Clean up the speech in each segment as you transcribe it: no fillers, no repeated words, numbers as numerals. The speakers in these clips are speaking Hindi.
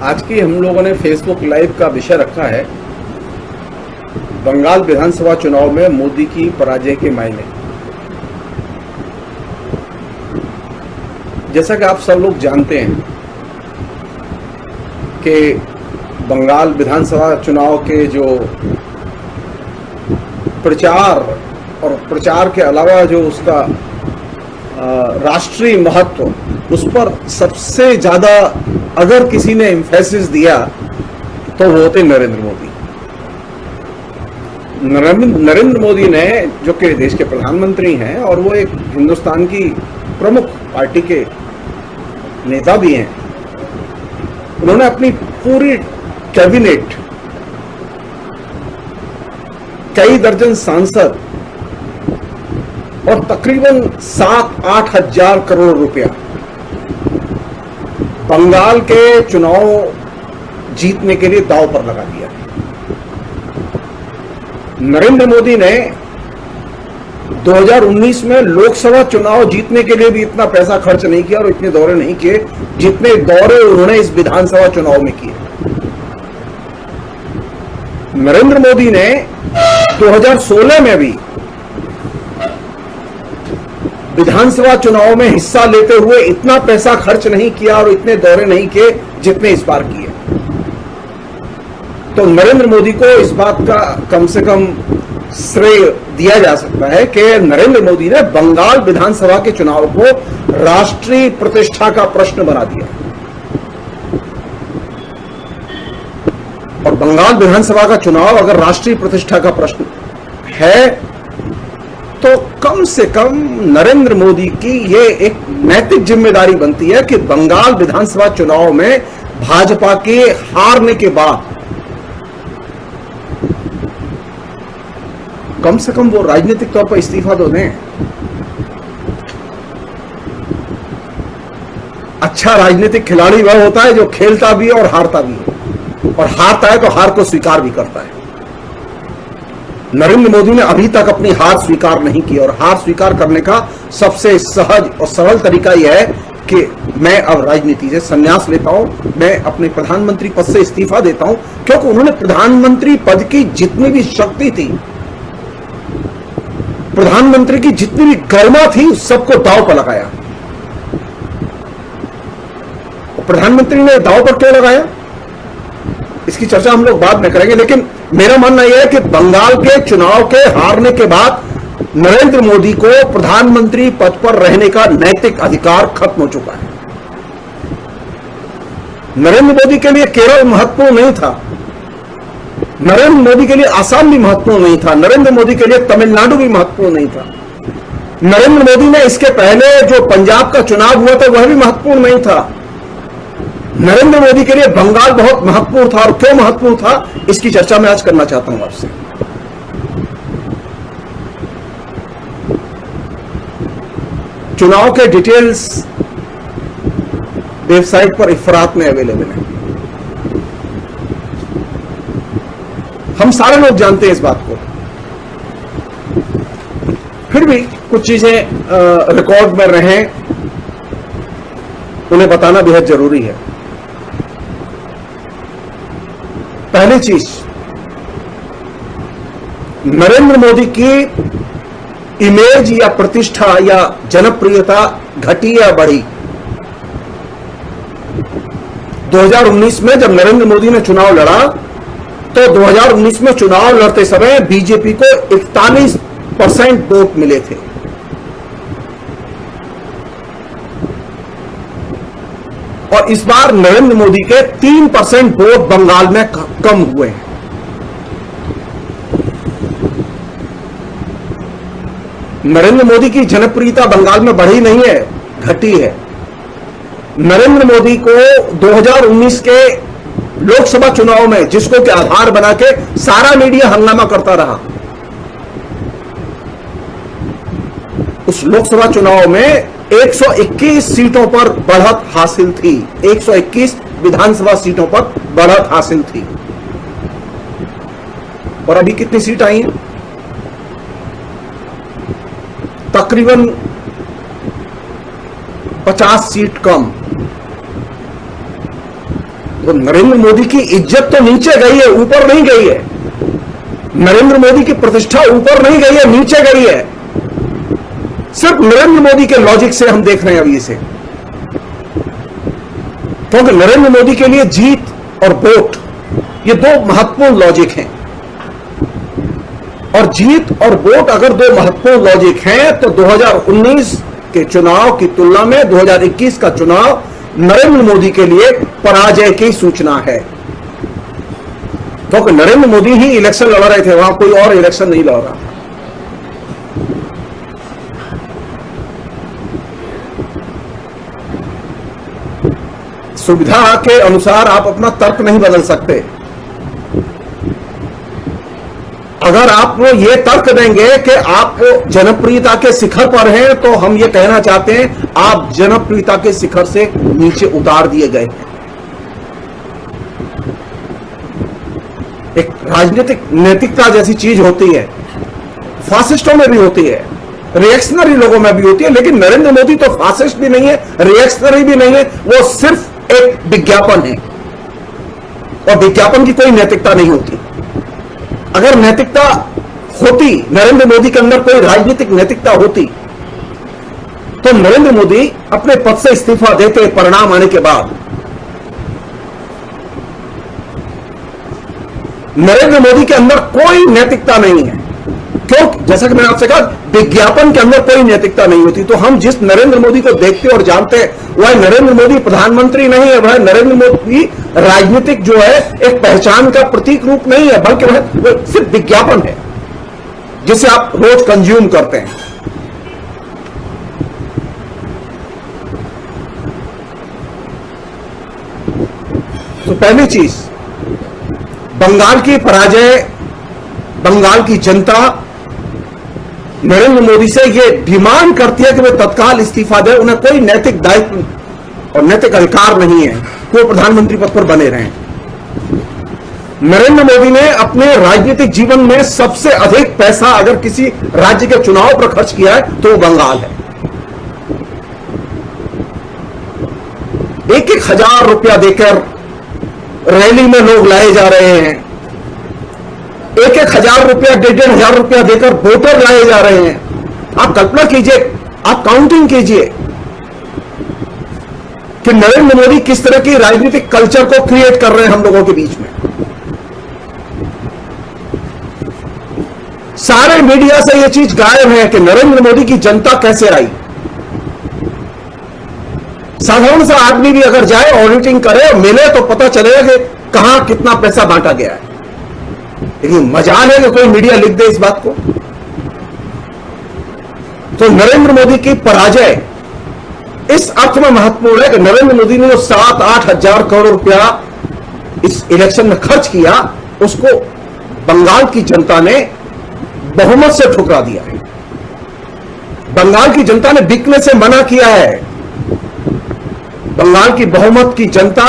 आज की हम लोगों ने फेसबुक लाइव का विषय रखा है बंगाल विधानसभा चुनाव में मोदी की पराजय के मायने। जैसा कि आप सब लोग जानते हैं कि बंगाल विधानसभा चुनाव के जो प्रचार और प्रचार के अलावा जो उसका राष्ट्रीय महत्व, उस पर सबसे ज़्यादा अगर किसी ने एम्फेसिस दिया तो वो होते नरेंद्र मोदी। नरेंद्र मोदी ने, जो कि देश के प्रधानमंत्री हैं और वो एक हिंदुस्तान की प्रमुख पार्टी के नेता भी हैं, उन्होंने अपनी पूरी कैबिनेट, कई दर्जन सांसद और तकरीबन 7-8 हजार करोड़ रुपया बंगाल के चुनाव जीतने के लिए दांव पर लगा दिया। नरेंद्र मोदी ने 2019 में लोकसभा चुनाव जीतने के लिए भी इतना पैसा खर्च नहीं किया और इतने दौरे नहीं किए जितने दौरे उन्होंने इस विधानसभा चुनाव में किए। नरेंद्र मोदी ने 2016 में भी विधानसभा चुनाव में हिस्सा लेते हुए इतना पैसा खर्च नहीं किया और इतने दौरे नहीं किए जितने इस बार किए। तो नरेंद्र मोदी को इस बात का कम से कम श्रेय दिया जा सकता है कि नरेंद्र मोदी ने बंगाल विधानसभा के चुनाव को राष्ट्रीय प्रतिष्ठा का प्रश्न बना दिया। और बंगाल विधानसभा का चुनाव अगर राष्ट्रीय प्रतिष्ठा का प्रश्न है तो कम से कम नरेंद्र मोदी की ये एक नैतिक जिम्मेदारी बनती है कि बंगाल विधानसभा चुनाव में भाजपा के हारने के बाद कम से कम वो राजनीतिक तौर पर इस्तीफा तो दें। अच्छा राजनीतिक खिलाड़ी वह होता है जो खेलता भी है और हारता भी है, और हारता है तो हार को स्वीकार भी करता है। नरेंद्र मोदी ने अभी तक अपनी हार स्वीकार नहीं की, और हार स्वीकार करने का सबसे सहज और सरल तरीका यह है कि मैं अब राजनीति से संन्यास लेता हूं, मैं अपने प्रधानमंत्री पद से इस्तीफा देता हूं, क्योंकि उन्होंने प्रधानमंत्री पद की जितनी भी शक्ति थी, प्रधानमंत्री की जितनी भी गरिमा थी, उस सबको दांव पर लगाया। प्रधानमंत्री ने दांव पर क्यों लगाया, इसकी चर्चा हम लोग बाद में करेंगे। लेकिन मेरा मानना यह है कि बंगाल के चुनाव के हारने के बाद नरेंद्र मोदी को प्रधानमंत्री पद पर रहने का नैतिक अधिकार खत्म हो चुका है। नरेंद्र मोदी के लिए केरल महत्वपूर्ण नहीं था, नरेंद्र मोदी के लिए आसाम भी महत्वपूर्ण नहीं था, नरेंद्र मोदी के लिए तमिलनाडु भी महत्वपूर्ण नहीं था। नरेंद्र मोदी ने इसके पहले जो पंजाब का चुनाव हुआ था वह भी महत्वपूर्ण नहीं था। नरेंद्र मोदी के लिए बंगाल बहुत महत्वपूर्ण था, और क्यों महत्वपूर्ण था इसकी चर्चा मैं आज करना चाहता हूं आपसे। चुनाव के डिटेल्स वेबसाइट पर इफरात में अवेलेबल है, हम सारे लोग जानते हैं इस बात को। फिर भी कुछ चीजें रिकॉर्ड में रहें, उन्हें बताना बेहद जरूरी है। पहली चीज, नरेंद्र मोदी की इमेज या प्रतिष्ठा या जनप्रियता घटी या बढ़ी। 2019 में जब नरेंद्र मोदी ने चुनाव लड़ा तो 2019 में चुनाव लड़ते समय बीजेपी को 41% वोट मिले थे। और इस बार नरेंद्र मोदी के 3% वोट बंगाल में कम हुए हैं। नरेंद्र मोदी की जनप्रियता बंगाल में बढ़ी नहीं है, घटी है। नरेंद्र मोदी को 2019 के लोकसभा चुनाव में, जिसको के आधार बना के सारा मीडिया हंगामा करता रहा, उस लोकसभा चुनाव में 121 सीटों पर बढ़त हासिल थी, 121 विधानसभा सीटों पर बढ़त हासिल थी। और अभी कितनी सीट आई हैं? तकरीबन 50 सीट कम। तो नरेंद्र मोदी की इज्जत तो नीचे गई है, ऊपर नहीं गई है। नरेंद्र मोदी की प्रतिष्ठा ऊपर नहीं गई है, नीचे गई है। सिर्फ नरेंद्र मोदी के लॉजिक से हम देख रहे हैं अभी इसे, क्योंकि नरेंद्र मोदी के लिए जीत और वोट ये दो महत्वपूर्ण लॉजिक हैं। और जीत और वोट अगर दो महत्वपूर्ण लॉजिक हैं तो 2019 के चुनाव की तुलना में 2021 का चुनाव नरेंद्र मोदी के लिए पराजय की सूचना है, क्योंकि नरेंद्र मोदी ही इलेक्शन लड़ रहे थे, वहां कोई और इलेक्शन नहीं लड़ रहा। सुविधा के अनुसार आप अपना तर्क नहीं बदल सकते। अगर आप ये तर्क देंगे कि आप जनप्रियता के शिखर पर हैं, तो हम ये कहना चाहते हैं आप जनप्रियता के शिखर से नीचे उतार दिए गए हैं। एक राजनीतिक नैतिकता जैसी चीज होती है, फासिस्टों में भी होती है, रिएक्शनरी लोगों में भी होती है, लेकिन नरेंद्र मोदी तो फासिस्ट भी नहीं है, रिएक्शनरी भी नहीं है, वो सिर्फ एक विज्ञापन है। और विज्ञापन की कोई नैतिकता नहीं होती। अगर नैतिकता होती, नरेंद्र मोदी के अंदर कोई राजनीतिक नैतिकता होती, तो नरेंद्र मोदी अपने पद से इस्तीफा देते परिणाम आने के बाद। नरेंद्र मोदी के अंदर कोई नैतिकता नहीं है, क्यों? जैसा कि मैंने आपसे कहा, विज्ञापन के अंदर कोई नैतिकता नहीं होती। तो हम जिस नरेंद्र मोदी को देखते और जानते हैं, वह नरेंद्र मोदी प्रधानमंत्री नहीं है, वह नरेंद्र मोदी राजनीतिक जो है एक पहचान का प्रतीक रूप नहीं है, बल्कि वह सिर्फ विज्ञापन है जिसे आप रोज कंज्यूम करते हैं। तो पहली चीज, बंगाल की पराजय, बंगाल की जनता नरेंद्र मोदी से ये डिमांड करती है कि वे तत्काल इस्तीफा दें। उन्हें कोई नैतिक दायित्व और नैतिक अधिकार नहीं है कि वो प्रधानमंत्री पद पर बने रहें। नरेंद्र मोदी ने अपने राजनीतिक जीवन में सबसे अधिक पैसा अगर किसी राज्य के चुनाव पर खर्च किया है तो वो बंगाल है। 1,000 रुपया देकर रैली में लोग लाए जा रहे हैं, 1,000 रुपया, 1,500 रुपया देकर वोटर लाए जा रहे हैं। आप कल्पना कीजिए, आप काउंटिंग कीजिए कि नरेंद्र मोदी किस तरह की राजनीतिक कल्चर को क्रिएट कर रहे हैं हम लोगों के बीच में। सारे मीडिया से यह चीज गायब है कि नरेंद्र मोदी की जनता कैसे आई। साधारण सा आदमी भी अगर जाए, ऑडिटिंग करे और मिले, तो पता चलेगा कि कहां कितना पैसा बांटा गया है। लेकिन मजाल है कि कोई मीडिया लिख दे इस बात को। तो नरेंद्र मोदी की पराजय इस अर्थ में महत्वपूर्ण है कि नरेंद्र मोदी ने जो 7-8 हजार करोड़ रुपया इस इलेक्शन में खर्च किया, उसको बंगाल की जनता ने बहुमत से ठुकरा दिया है। बंगाल की जनता ने बिकने से मना किया है। बंगाल की बहुमत की जनता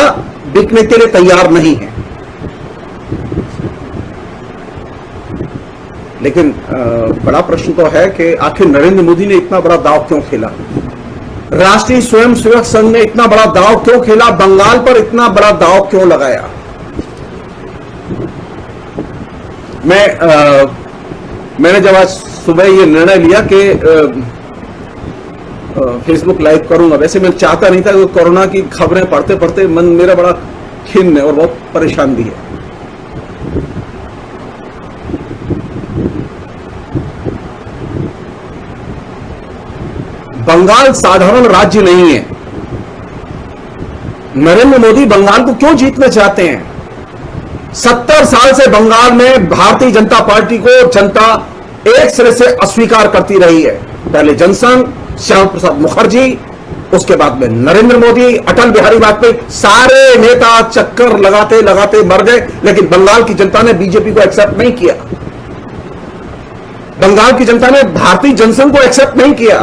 बिकने के लिए तैयार नहीं है। लेकिन बड़ा प्रश्न तो है कि आखिर नरेंद्र मोदी ने इतना बड़ा दांव क्यों खेला? राष्ट्रीय स्वयंसेवक संघ ने इतना बड़ा दांव क्यों खेला? बंगाल पर इतना बड़ा दांव क्यों लगाया? मैंने जब आज सुबह ये निर्णय लिया कि फेसबुक लाइव करूंगा, वैसे मैं चाहता नहीं था, क्योंकि कोरोना की खबरें पढ़ते पढ़ते मन मेरा बड़ा खिन्न है और बहुत परेशान भी है। बंगाल साधारण राज्य नहीं है। नरेंद्र मोदी बंगाल को क्यों जीतना चाहते हैं? 70 साल से बंगाल में भारतीय जनता पार्टी को जनता एक सिरे से अस्वीकार करती रही है। पहले जनसंघ, श्यामा प्रसाद मुखर्जी, उसके बाद में नरेंद्र मोदी, अटल बिहारी वाजपेयी, सारे नेता चक्कर लगाते लगाते मर गए, लेकिन बंगाल की जनता ने बीजेपी को एक्सेप्ट नहीं किया। बंगाल की जनता ने भारतीय जनसंघ को एक्सेप्ट नहीं किया।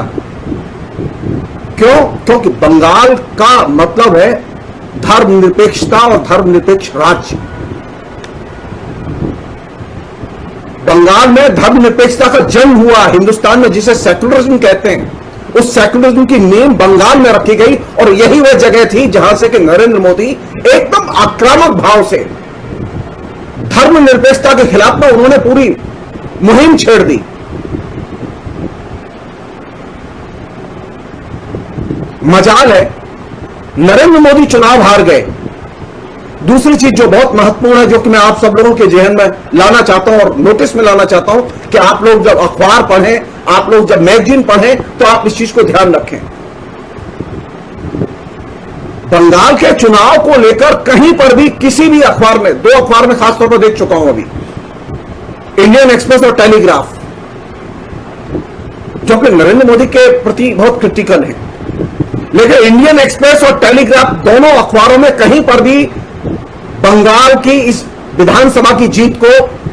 क्यों? क्योंकि बंगाल का मतलब है धर्मनिरपेक्षता और धर्मनिरपेक्ष राज्य। बंगाल में धर्मनिरपेक्षता का जन्म हुआ। हिंदुस्तान में जिसे सेकुलरिज्म कहते हैं, उस सेकुलरिज्म की नींव बंगाल में रखी गई और यही वह जगह थी जहां से कि नरेंद्र मोदी एकदम आक्रामक भाव से धर्मनिरपेक्षता के खिलाफ में उन्होंने पूरी मुहिम छेड़ दी। मजाल है नरेंद्र मोदी चुनाव हार गए। दूसरी चीज जो बहुत महत्वपूर्ण है, जो कि मैं आप सब लोगों के जहन में लाना चाहता हूं और नोटिस में लाना चाहता हूं कि आप लोग जब अखबार पढ़ें, आप लोग जब मैगजीन पढ़ें, तो आप इस चीज को ध्यान रखें। बंगाल के चुनाव को लेकर कहीं पर भी किसी भी अखबार में, दो अखबार में खासतौर पर देख चुका हूं अभी, इंडियन एक्सप्रेस और टेलीग्राफ, जो कि नरेंद्र मोदी के प्रति बहुत क्रिटिकल है, लेकिन इंडियन एक्सप्रेस और टेलीग्राफ दोनों अखबारों में कहीं पर भी बंगाल की इस विधानसभा की जीत को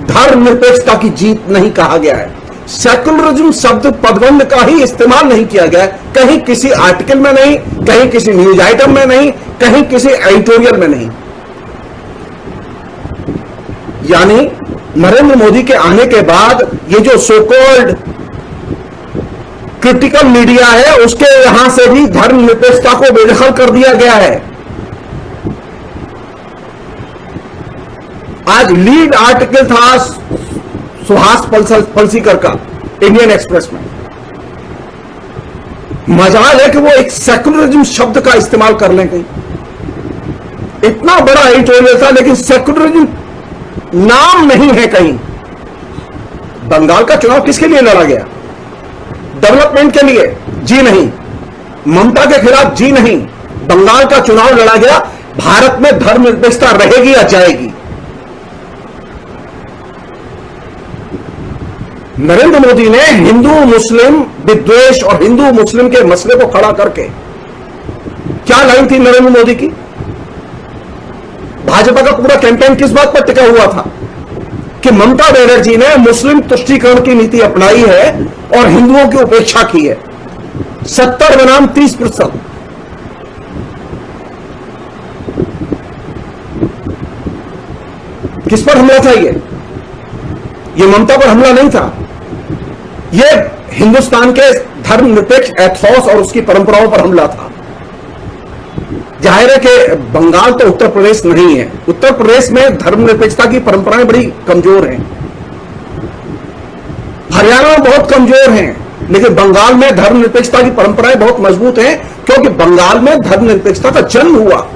धर्मनिरपेक्षता की जीत नहीं कहा गया है। सेकुलरिज्म शब्द पदबंध का ही इस्तेमाल नहीं किया गया है, कहीं किसी आर्टिकल में नहीं, कहीं किसी न्यूज आइटम में नहीं, कहीं किसी एडिटोरियल में नहीं। यानी नरेंद्र मोदी के आने के बाद ये जो सो कॉल्ड क्रिटिकल मीडिया है, उसके यहां से भी धर्मनिरपेक्षता को बेदखल कर दिया गया है। आज लीड आर्टिकल था सुहास पलसीकर का इंडियन एक्सप्रेस में। मजाल है कि वो एक सेकुलरिज्म शब्द का इस्तेमाल कर लेंगे। इतना बड़ा एडिटोरियल था, लेकिन सेकुलरिज्म नाम नहीं है कहीं। बंगाल का चुनाव किसके लिए लड़ा गया? डेवलपमेंट के लिए? जी नहीं। ममता के खिलाफ? जी नहीं। बंगाल का चुनाव लड़ा गया भारत में धर्मनिरपेक्षता रहेगी या जाएगी। नरेंद्र मोदी ने हिंदू मुस्लिम विद्वेष और हिंदू मुस्लिम के मसले को खड़ा करके, क्या लाइन थी नरेंद्र मोदी की? भाजपा का पूरा कैंपेन किस बात पर टिका हुआ था कि ममता बनर्जी ने मुस्लिम तुष्टीकरण की नीति अपनाई है और हिंदुओं की उपेक्षा की है। 70 बनाम 30%। किस पर हमला था? ये ममता पर हमला नहीं था, ये हिंदुस्तान के धर्मनिरपेक्ष एथोस और उसकी परंपराओं पर हमला था। जाहिर है कि बंगाल तो उत्तर प्रदेश नहीं है। उत्तर प्रदेश में धर्मनिरपेक्षता की परंपराएं बड़ी कमजोर हैं, हरियाणा में बहुत कमजोर हैं, लेकिन बंगाल में धर्मनिरपेक्षता की परंपराएं बहुत मजबूत हैं, क्योंकि बंगाल में धर्मनिरपेक्षता का जन्म हुआ।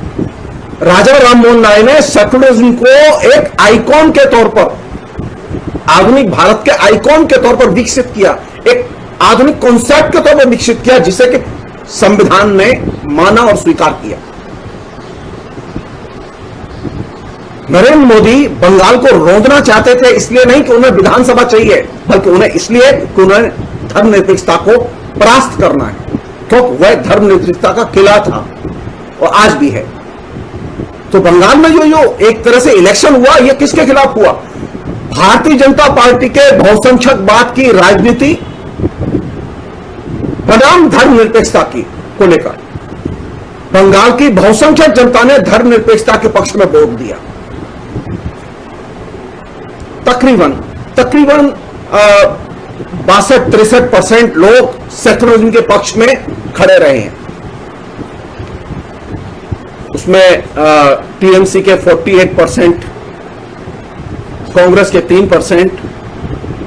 राजा राममोहन राय ने सेकुलरिज्म को एक आइकॉन के तौर पर, आधुनिक भारत के आइकॉन के तौर पर विकसित किया, एक आधुनिक कॉन्सेप्ट के तौर पर विकसित किया, जिसे कि संविधान ने माना और स्वीकार किया। नरेंद्र मोदी बंगाल को रोंदना चाहते थे, इसलिए नहीं कि उन्हें विधानसभा चाहिए, बल्कि उन्हें इसलिए कि उन्हें धर्मनिरपेक्षता को परास्त करना है, क्योंकि वह धर्मनिरपेक्षता का किला था और आज भी है। तो बंगाल में जो एक तरह से इलेक्शन हुआ, यह किसके खिलाफ हुआ? भारतीय जनता पार्टी के बहुसंख्यकवाद की राजनीति बनाम धर्मनिरपेक्षता की को लेकर बंगाल की बहुसंख्यक जनता ने धर्मनिरपेक्षता के पक्ष में वोट दिया। तकरीबन 62-63% लोग सेकुलरिज्म के पक्ष में खड़े रहे हैं। उसमें टीएमसी के 48%, कांग्रेस के 3%,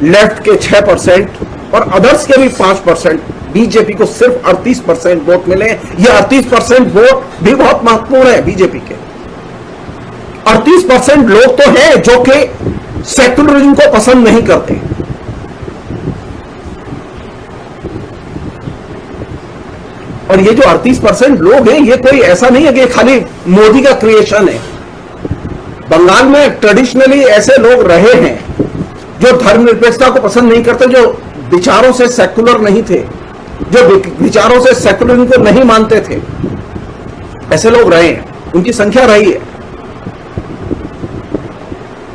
लेफ्ट के 6% और अदर्स के भी 5%, बीजेपी को सिर्फ 38% वोट मिले। ये 38% वोट भी बहुत महत्वपूर्ण है बीजेपी के। 38% लोग तो हैं जो कि सेकुलरिज्म को पसंद नहीं करते। और ये जो 38% लोग हैं, ये कोई ऐसा नहीं है कि खाली मोदी का क्रिएशन है। बंगाल में ट्रेडिशनली ऐसे लोग रहे हैं जो धर्मनिरपेक्षता को पसंद नहीं करते, जो विचारों से सेकुलर नहीं थे, जो विचारों से सेकुलरिज्म को नहीं मानते थे, ऐसे लोग रहे हैं, उनकी संख्या रही है।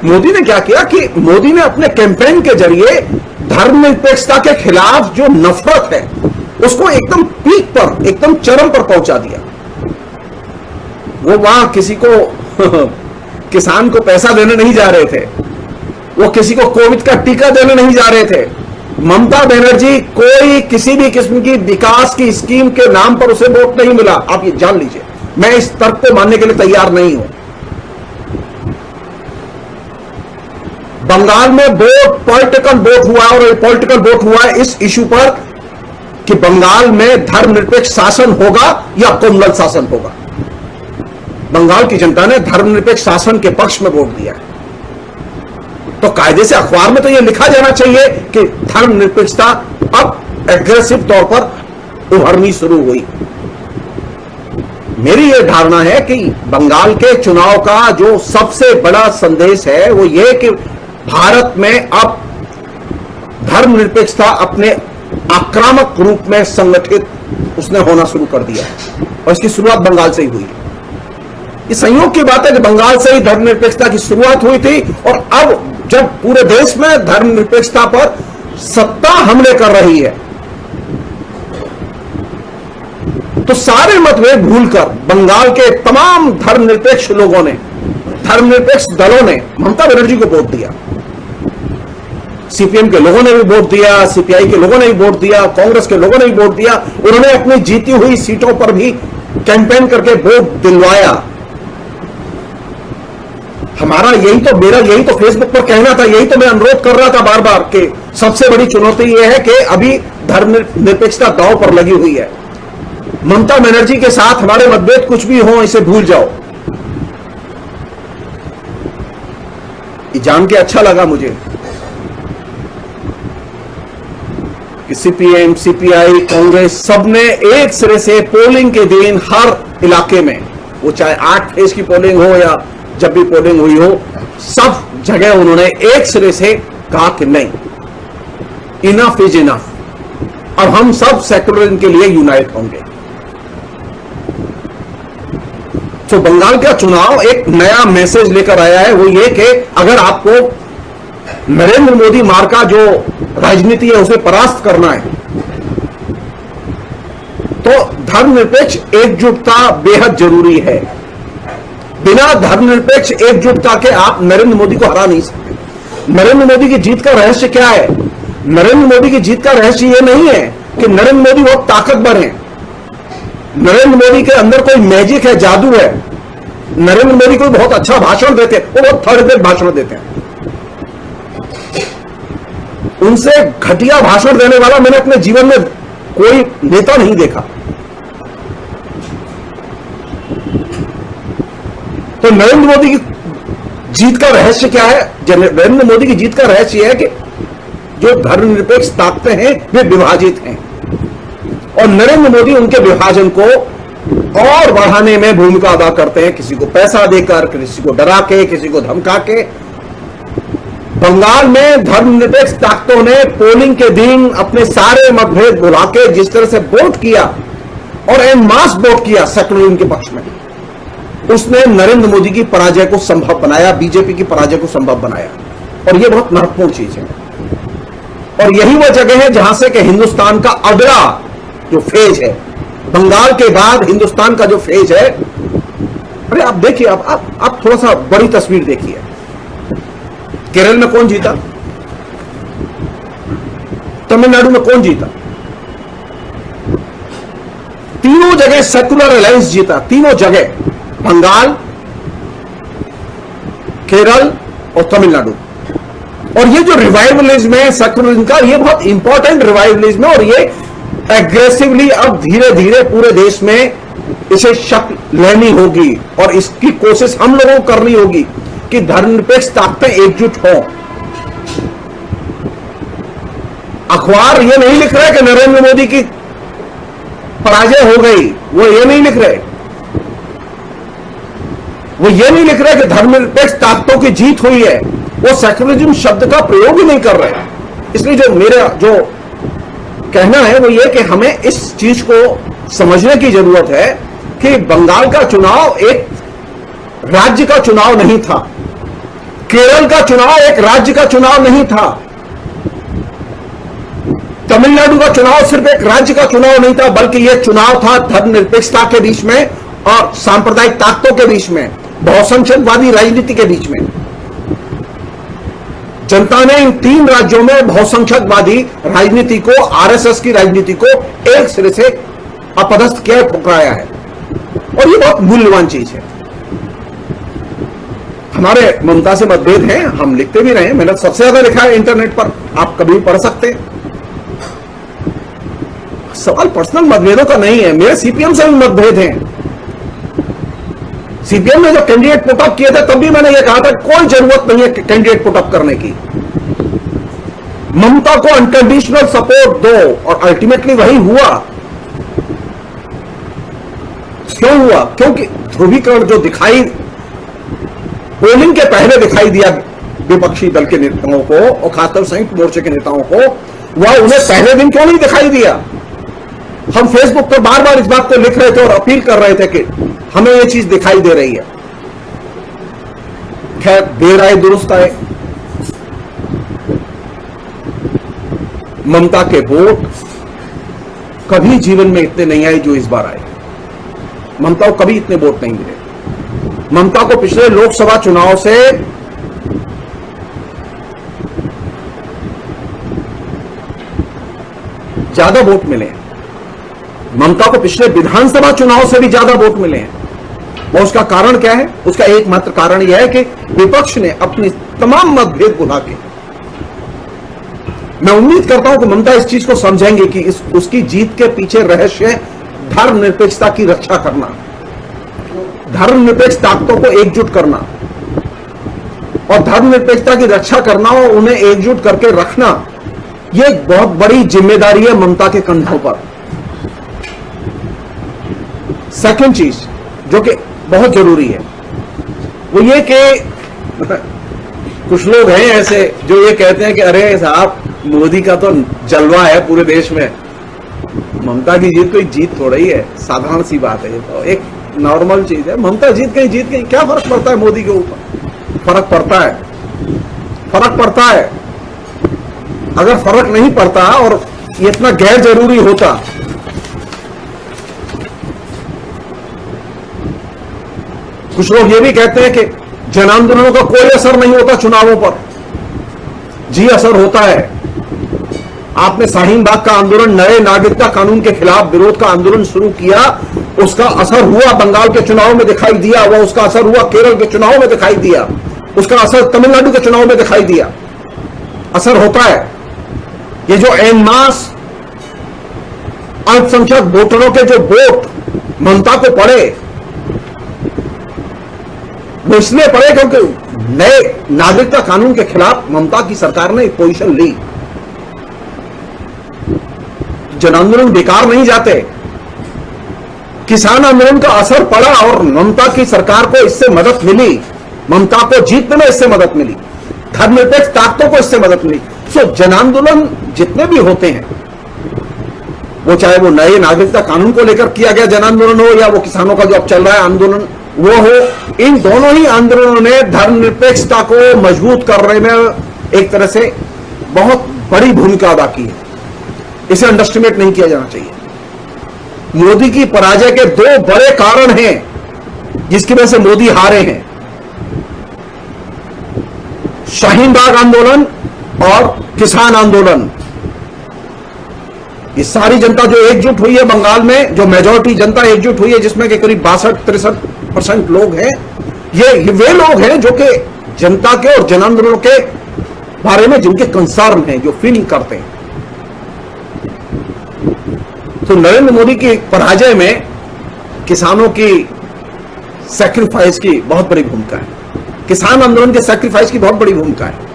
मोदी ने क्या किया कि मोदी ने अपने कैंपेन के जरिए धर्मनिरपेक्षता के खिलाफ जो नफरत है उसको एकदम पीक पर, एकदम चरम पर पहुंचा दिया। वो वहां किसी को किसान को पैसा देने नहीं जा रहे थे, वो किसी को कोविड का टीका देने नहीं जा रहे थे, ममता बनर्जी कोई किसी भी किस्म की विकास की स्कीम के नाम पर उसे वोट नहीं मिला, आप ये जान लीजिए। मैं इस तर्क को मानने के लिए तैयार नहीं हूं। बंगाल में वोट पॉलिटिकल वोट हुआ है, और ये पॉलिटिकल वोट हुआ है इस इशू पर कि बंगाल में धर्मनिरपेक्ष शासन होगा या कोमल शासन होगा। बंगाल की जनता ने धर्मनिरपेक्ष शासन के पक्ष में वोट दिया है। तो कायदे से अखबार में तो यह लिखा जाना चाहिए कि धर्मनिरपेक्षता अब एग्रेसिव तौर पर उभरनी शुरू हुई। मेरी यह धारणा है कि बंगाल के चुनाव का जो सबसे बड़ा संदेश है वो यह कि भारत में अब धर्मनिरपेक्षता अपने आक्रामक रूप में संगठित उसने होना शुरू कर दिया है, और इसकी शुरुआत बंगाल से ही हुई। ये संयोग की बात है कि बंगाल से ही धर्मनिरपेक्षता की शुरुआत हुई थी, और अब जब पूरे देश में धर्मनिरपेक्षता पर सत्ता हमले कर रही है तो सारे मतभेद भूलकर बंगाल के तमाम धर्मनिरपेक्ष लोगों ने, धर्मनिरपेक्ष दलों ने ममता बनर्जी को वोट दिया। सीपीएम के लोगों ने भी वोट दिया, सीपीआई के लोगों ने भी वोट दिया, कांग्रेस के लोगों ने भी वोट दिया। उन्होंने अपनी जीती हुई सीटों पर भी कैंपेन करके वोट दिलवाया। हमारा मेरा यही तो फेसबुक पर कहना था, यही तो मैं अनुरोध कर रहा था बार बार कि सबसे बड़ी चुनौती यह है कि अभी धर्मनिरपेक्षता दांव पर लगी हुई है। ममता बनर्जी के साथ हमारे मतभेद कुछ भी हो, इसे भूल जाओ। ये जान के अच्छा लगा मुझे कि सीपीएम, सीपीआई, कांग्रेस सबने एक सिरे से पोलिंग के दिन हर इलाके में, वो चाहे 8 फेज की पोलिंग हो या जब भी पोलिंग हुई हो, सब जगह उन्होंने एक सिरे से कहा कि नहीं, इनफ इज इनफ, और हम सब सेक्युलरिज्म के लिए यूनाइट होंगे। तो बंगाल का चुनाव एक नया मैसेज लेकर आया है, वो ये कि अगर आपको नरेंद्र मोदी मार्का जो राजनीति है उसे परास्त करना है तो धर्मनिरपेक्ष एकजुटता बेहद जरूरी है। बिना धर्मनिरपेक्ष एकजुटता के आप नरेंद्र मोदी को हरा नहीं सकते। नरेंद्र मोदी की जीत का रहस्य क्या है? नरेंद्र मोदी की जीत का रहस्य यह नहीं है कि नरेंद्र मोदी बहुत ताकतवर हैं, नरेंद्र मोदी के अंदर कोई मैजिक है, जादू है, नरेंद्र मोदी कोई बहुत अच्छा भाषण देते हैं, वो बहुत थर्ड ग्रेड भाषण देते हैं। उनसे घटिया भाषण देने वाला मैंने अपने जीवन में कोई नेता नहीं देखा। तो नरेंद्र मोदी की जीत का रहस्य क्या है? नरेंद्र मोदी की जीत का रहस्य है कि जो धर्मनिरपेक्ष ताकतें हैं वे विभाजित हैं, और नरेंद्र मोदी उनके विभाजन को और बढ़ाने में भूमिका अदा करते हैं, किसी को पैसा देकर, किसी को डरा के, किसी को धमका के। बंगाल में धर्मनिरपेक्ष ताकतों ने पोलिंग के दिन अपने सारे मतभेद भुला के जिस तरह से वोट किया और एन मास वोट किया सेक्युलरिज्म के पक्ष में, उसने नरेंद्र मोदी की पराजय को संभव बनाया, बीजेपी की पराजय को संभव बनाया। और यह बहुत महत्वपूर्ण चीज है, और यही वह जगह है जहां से कि हिंदुस्तान का अगला जो फेज है, बंगाल के बाद हिंदुस्तान का जो फेज है, अरे आप देखिए, आप थोड़ा सा बड़ी तस्वीर देखिए। केरल में कौन जीता? तमिलनाडु में कौन जीता? तीनों जगह सेक्युलर अलायंस जीता, तीनों जगह, बंगाल, केरल और तमिलनाडु। और ये जो रिवाइवलिज्म है सेक्युलरिज्म का, ये बहुत इंपॉर्टेंट रिवाइवलिज्म है, और ये एग्रेसिवली अब धीरे धीरे पूरे देश में इसे शक्ल लेनी होगी, और इसकी कोशिश हम लोगों को करनी होगी कि धर्मनिरपेक्ष ताकतें एकजुट हों। अखबार ये नहीं लिख रहे कि नरेंद्र मोदी की पराजय हो गई, वो ये नहीं लिख रहे, वो ये नहीं लिख रहे कि धर्मनिरपेक्ष ताकतों की जीत हुई है, वो सेक्युलरिज्म शब्द का प्रयोग ही नहीं कर रहे। इसलिए जो मेरा जो कहना है वो ये कि हमें इस चीज को समझने की जरूरत है कि बंगाल का चुनाव एक राज्य का चुनाव नहीं था, केरल का चुनाव एक राज्य का चुनाव नहीं था, तमिलनाडु का चुनाव सिर्फ एक राज्य का चुनाव नहीं था, बल्कि यह चुनाव था धर्मनिरपेक्षता के बीच में और सांप्रदायिक ताकतों के बीच में, बहुसंख्यकवादी राजनीति के बीच में। जनता ने इन 3 राज्यों में बहुसंख्यकवादी राजनीति को, आरएसएस की राजनीति को एक सिरे से अपदस्थ किया, ठुकराया है। और ये बहुत मूल्यवान चीज है। हमारे ममता से मतभेद हैं, हम लिखते भी रहे, मैंने सबसे ज्यादा लिखा है इंटरनेट पर, आप कभी भी पढ़ सकते हैं। सवाल पर्सनल मतभेदों का नहीं है, मेरे सीपीएम से भी मतभेद हैं। सीपीएम ने जो कैंडिडेट पुटअप किए थे तब भी मैंने ये कहा था कोई जरूरत नहीं है कैंडिडेट पुटअप करने की, ममता को अनकंडीशनल सपोर्ट दो, और अल्टीमेटली वही हुआ। क्यों हुआ? क्योंकि ध्रुवीकरण जो दिखाई पोलिंग के पहले दिखाई दिया विपक्षी दल के नेताओं को और खासतौर संयुक्त मोर्चे के नेताओं को, वह उन्हें पहले दिन क्यों नहीं दिखाई दिया? हम फेसबुक पर बार बार इस बात को लिख रहे थे और अपील कर रहे थे कि हमें यह चीज दिखाई दे रही है। खैर, देर आए दुरुस्त आए। ममता के वोट कभी जीवन में इतने नहीं आए जो इस बार आए। ममता को कभी इतने वोट नहीं मिले। ममता को पिछले लोकसभा चुनाव से ज्यादा वोट मिले हैं। ममता को पिछले विधानसभा चुनाव से भी ज्यादा वोट मिले हैं। और उसका कारण क्या है? उसका एकमात्र कारण यह है कि विपक्ष ने अपनी तमाम मतभेद भुला के, मैं उम्मीद करता हूं कि ममता इस चीज को समझेंगे कि उसकी जीत के पीछे रहस्य धर्मनिरपेक्षता की रक्षा करना, धर्मनिरपेक्ष ताकतों को एकजुट करना और धर्मनिरपेक्षता की रक्षा करना और उन्हें एकजुट करके रखना, यह एक बहुत बड़ी जिम्मेदारी है ममता के कंधों पर। सेकंड चीज जो कि बहुत जरूरी है वो ये कि कुछ लोग हैं ऐसे जो ये कहते हैं कि अरे साहब मोदी का तो जलवा है पूरे देश में, ममता की जीत कोई जीत थोड़ा ही है, साधारण सी बात है, तो एक नॉर्मल चीज है। ममता जीत गई, क्या फर्क पड़ता है मोदी के ऊपर? फर्क पड़ता है, फर्क पड़ता है। अगर फर्क नहीं पड़ता और ये इतना गैर जरूरी होता कुछ लोग ये भी कहते हैं कि जन आंदोलनों का कोई असर नहीं होता चुनावों पर। जी असर होता है। आपने शाहीन बाग का आंदोलन, नए नागरिकता कानून के खिलाफ विरोध का आंदोलन शुरू किया, उसका असर हुआ बंगाल के चुनाव में दिखाई दिया, वह उसका असर हुआ केरल के चुनाव में दिखाई दिया, उसका असर तमिलनाडु के चुनाव में दिखाई दिया। असर होता है। ये जो एन मास अल्पसंख्यक वोटरों के जो वोट ममता को पड़े, वो इसलिए पड़े क्योंकि नए नागरिकता कानून के खिलाफ ममता की सरकार ने एक पोजीशन ली। जन आंदोलन बेकार नहीं जाते। किसान आंदोलन का असर पड़ा और ममता की सरकार को इससे मदद मिली, ममता को जीतने में इससे मदद मिली, धर्मनिरपेक्ष ताकतों को इससे मदद मिली। सो जन आंदोलन जितने भी होते हैं, वो चाहे वो नए नागरिकता कानून को लेकर किया गया जन आंदोलन हो या वो किसानों का जो अब चल रहा है आंदोलन वो हो, इन दोनों ही आंदोलनों ने धर्मनिरपेक्षता को मजबूत करने में एक तरह से बहुत बड़ी भूमिका अदा की है। इसे अंडरस्टिमेट नहीं किया जाना चाहिए। मोदी की पराजय के 2 बड़े कारण हैं जिसकी वजह से मोदी हारे हैं, शाहीन बाग आंदोलन और किसान आंदोलन। ये सारी जनता जो एकजुट हुई है बंगाल में, जो मेजॉरिटी जनता एकजुट हुई है जिसमें कि करीब 62-63% लोग हैं, ये वे लोग हैं जो कि जनता के और जन आंदोलनों के बारे में जिनके कंसर्न हैं, जो फीलिंग करते हैं। तो नरेंद्र मोदी की पराजय में किसानों की सैक्रिफाइस की बहुत बड़ी भूमिका है, किसान आंदोलन के सैक्रिफाइस की बहुत बड़ी भूमिका है।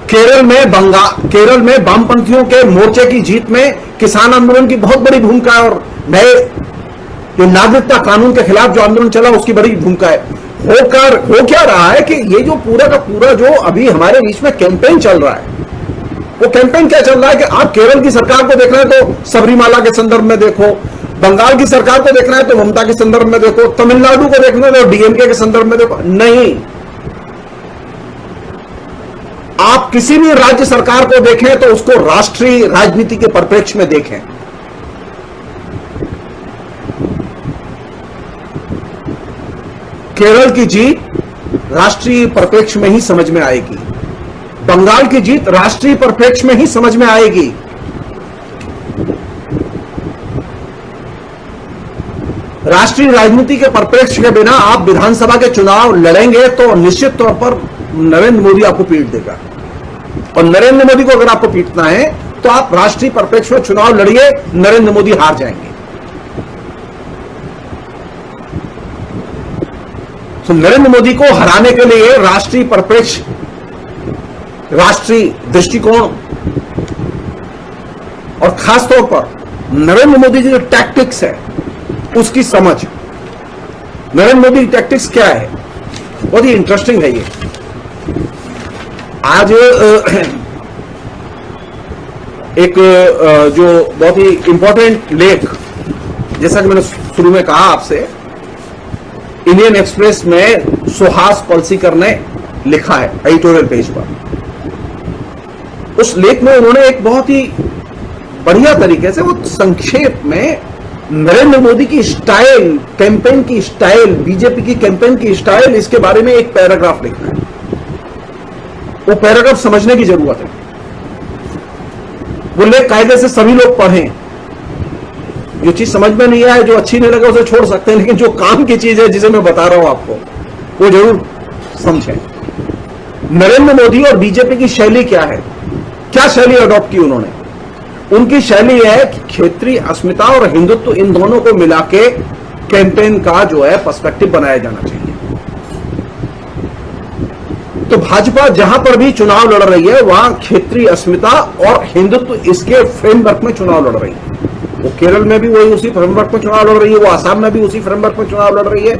केरल में वामपंथियों के मोर्चे की जीत में किसान आंदोलन की बहुत बड़ी भूमिका है और नए जो नागरिकता कानून के खिलाफ जो आंदोलन चला उसकी बड़ी भूमिका है। हो क्या रहा है कि ये जो पूरा का पूरा जो अभी हमारे बीच में कैंपेन चल रहा है, वो कैंपेन क्या चल रहा है कि आप केरल की सरकार को देखना है तो सबरीमाला के संदर्भ में देखो, बंगाल की सरकार को देखना है तो ममता के संदर्भ में देखो, तमिलनाडु को देखना है तो डीएमके के संदर्भ में देखो। नहीं, आप किसी भी राज्य सरकार को देखें तो उसको राष्ट्रीय राजनीति के परिप्रेक्ष्य में देखें। केरल की जीत राष्ट्रीय परिप्रेक्ष्य में ही समझ में आएगी। बंगाल की जीत राष्ट्रीय परिप्रेक्ष्य में ही समझ में आएगी। राष्ट्रीय राजनीति के परिप्रेक्ष्य के बिना आप विधानसभा के चुनाव लड़ेंगे तो निश्चित तौर पर नरेंद्र मोदी आपको पीट देगा। और नरेंद्र मोदी को अगर आपको पीटना है तो आप राष्ट्रीय परिप्रेक्ष्य में चुनाव लड़िए, नरेंद्र मोदी हार जाएंगे। तो नरेंद्र मोदी को हराने के लिए राष्ट्रीय परिप्रेक्ष्य, राष्ट्रीय दृष्टिकोण और खासतौर पर नरेंद्र मोदी की जो टैक्टिक्स है उसकी समझ। नरेंद्र मोदी की टैक्टिक्स क्या है, बहुत ही इंटरेस्टिंग है ये। आज एक जो बहुत ही इंपॉर्टेंट लेख, जैसा कि मैंने शुरू में कहा आपसे, इंडियन एक्सप्रेस में सुहास पलसीकर ने लिखा है एडिटोरियल पेज पर। उस लेख में उन्होंने एक बहुत ही बढ़िया तरीके से, वो संक्षेप में नरेंद्र मोदी की स्टाइल, कैंपेन की स्टाइल, बीजेपी की कैंपेन की स्टाइल, इसके बारे में एक पैराग्राफ लिखा है। वो पैराग्राफ समझने की जरूरत है। वो लेख कायदे से सभी लोग पढ़ें। जो चीज समझ में नहीं आए, जो अच्छी नहीं लगे, उसे छोड़ सकते हैं, लेकिन जो काम की चीज है जिसे मैं बता रहा हूं आपको, वो जरूर समझें। नरेंद्र मोदी और बीजेपी की शैली क्या है, क्या शैली अडॉप्ट की उन्होंने? उनकी शैली है कि क्षेत्रीय अस्मिता और हिंदुत्व, इन दोनों को मिला के कैंपेन का जो है पर्सपेक्टिव बनाया जाना चाहिए। तो भाजपा जहां पर भी चुनाव लड़ रही है वहां क्षेत्रीय अस्मिता और हिंदुत्व, इसके फ्रेमवर्क में चुनाव लड़ रही है। वो केरल में भी वही उसी फ्रेमवर्क में चुनाव लड़ रही है, वो आसाम में भी उसी फ्रेमवर्क में चुनाव लड़ रही है,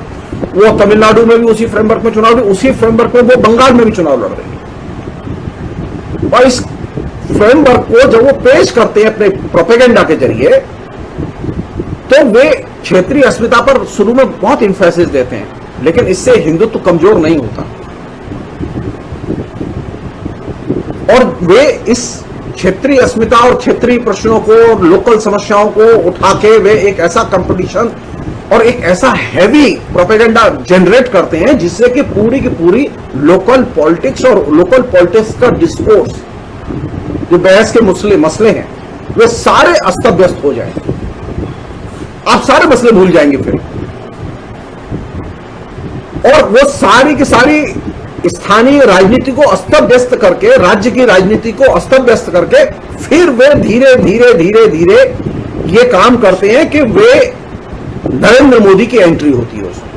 वो तमिलनाडु में भी उसी फ्रेमवर्क में चुनाव, उसी फ्रेमवर्क में वो बंगाल में भी चुनाव लड़ रही है। और इस फ्रेमवर्क को जब वो पेश करते हैं अपने प्रोपेगेंडा के जरिए, तो वे क्षेत्रीय अस्मिता पर शुरू में बहुत इंफेसिस देते हैं, लेकिन इससे हिंदुत्व कमजोर नहीं होता। और वे इस क्षेत्रीय अस्मिता और क्षेत्रीय प्रश्नों को, लोकल समस्याओं को उठा के वे एक ऐसा कंपटीशन और एक ऐसा हैवी प्रोपेगेंडा जनरेट करते हैं जिससे कि पूरी की पूरी लोकल पॉलिटिक्स और लोकल पॉलिटिक्स का डिस्कोर्स, जो बहस के मसले हैं, वे सारे अस्त व्यस्त हो जाएंगे। आप सारे मसले भूल जाएंगे फिर, और वो सारी की सारी स्थानीय राजनीति को अस्त व्यस्त करके, राज्य की राजनीति को अस्त व्यस्त करके, फिर वे धीरे धीरे धीरे धीरे ये काम करते हैं कि वे नरेंद्र मोदी की एंट्री होती है उसमें,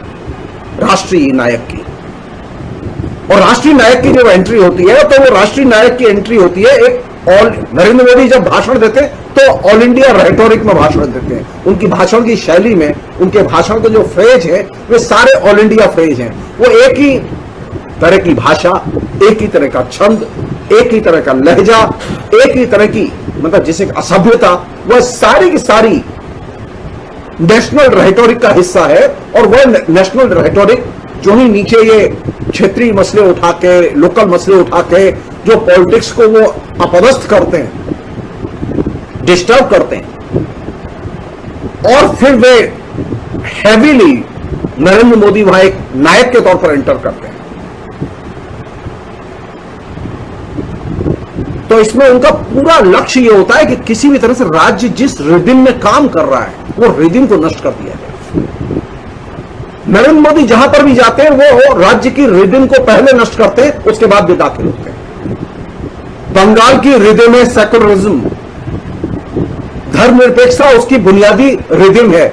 राष्ट्रीय नायक की। और राष्ट्रीय नायक की जब एंट्री होती है तो वो राष्ट्रीय नायक की एंट्री होती है एक नरेंद्र मोदी जब भाषण देते हैं तो ऑल इंडिया रेटोरिक में भाषण देते हैं। उनकी भाषण की शैली में, उनके भाषण के जो फ्रेज है, वे सारे ऑल इंडिया फ्रेज हैं। वो एक ही तरह की भाषा, एक ही तरह का छंद, एक ही तरह का लहजा, एक ही तरह की, मतलब जिसे असभ्यता, वह सारी की सारी नेशनल रेटोरिक का हिस्सा है। और वह नेशनल रेटोरिक जो ही नीचे ये क्षेत्रीय मसले उठा के, लोकल मसले उठा के, जो पॉलिटिक्स को वो अपदस्थ करते हैं, डिस्टर्ब करते हैं, और फिर वे हैवीली नरेंद्र मोदी वहां एक नायक के तौर पर एंटर करते हैं। तो इसमें उनका पूरा लक्ष्य ये होता है कि किसी भी तरह से राज्य जिस रिदिम में काम कर रहा है, वो रिदिम को नष्ट कर दिया जाए। नरेंद्र मोदी जहां पर भी जाते हैं वो राज्य की रिदिम को पहले नष्ट करते हैं, उसके बाद भी दाखिल होते हैं। बंगाल की रिदिम है सेकुलरिज्म, धर्मनिरपेक्षता उसकी बुनियादी रिदिम है,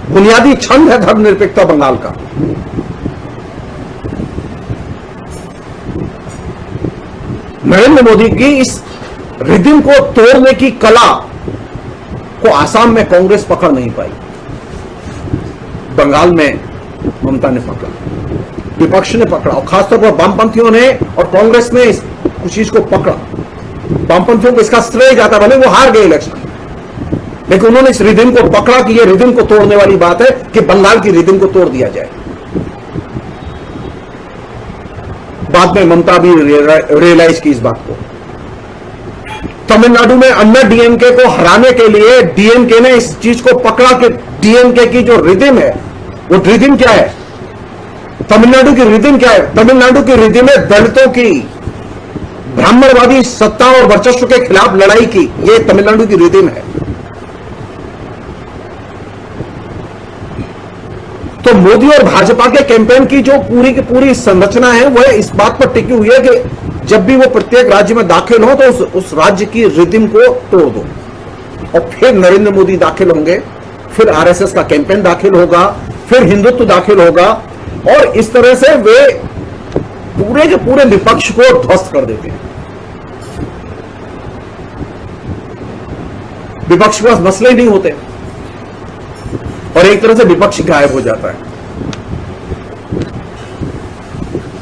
बुनियादी छंद है धर्मनिरपेक्षता बंगाल का। नरेंद्र मोदी की इस रिदिम को तोड़ने की कला को आसाम में कांग्रेस पकड़ नहीं पाई, बंगाल में ममता ने पकड़ा, विपक्ष ने पकड़ा, और खासतौर पर वामपंथियों ने और कांग्रेस ने इस चीज को पकड़ा। वामपंथियों को इसका श्रेय जाता, भले वो हार गए इलेक्शन, लेकिन उन्होंने इस रिदिम को पकड़ा कि ये रिदिम को तोड़ने वाली बात है कि बंगाल की रिदिम को तोड़ दिया जाए। बाद में ममता भी रियलाइज की इस बात को। तमिलनाडु में अन्ना डीएमके को हराने के लिए डीएमके ने इस चीज को पकड़ा कि डीएमके की जो रिदिम है, वो रिदिम क्या है, तमिलनाडु की रिदिम क्या है? तमिलनाडु की रिदिम है दलितों की, ब्राह्मणवादी सत्ता और वर्चस्व के खिलाफ लड़ाई की, ये तमिलनाडु की रिदिम है। तो मोदी और भाजपा के कैंपेन की जो पूरी की पूरी संरचना है वह इस बात पर टिकी हुई है कि जब भी वो प्रत्येक राज्य में दाखिल हो तो उस राज्य की रिदिम को तोड़ दो, और फिर नरेंद्र मोदी दाखिल होंगे, फिर आरएसएस का कैंपेन दाखिल होगा, फिर हिंदुत्व दाखिल होगा, और इस तरह से वे पूरे के पूरे विपक्ष को ध्वस्त कर देते हैं। विपक्ष के पास मसले ही नहीं होते और एक तरह से विपक्ष गायब हो जाता है।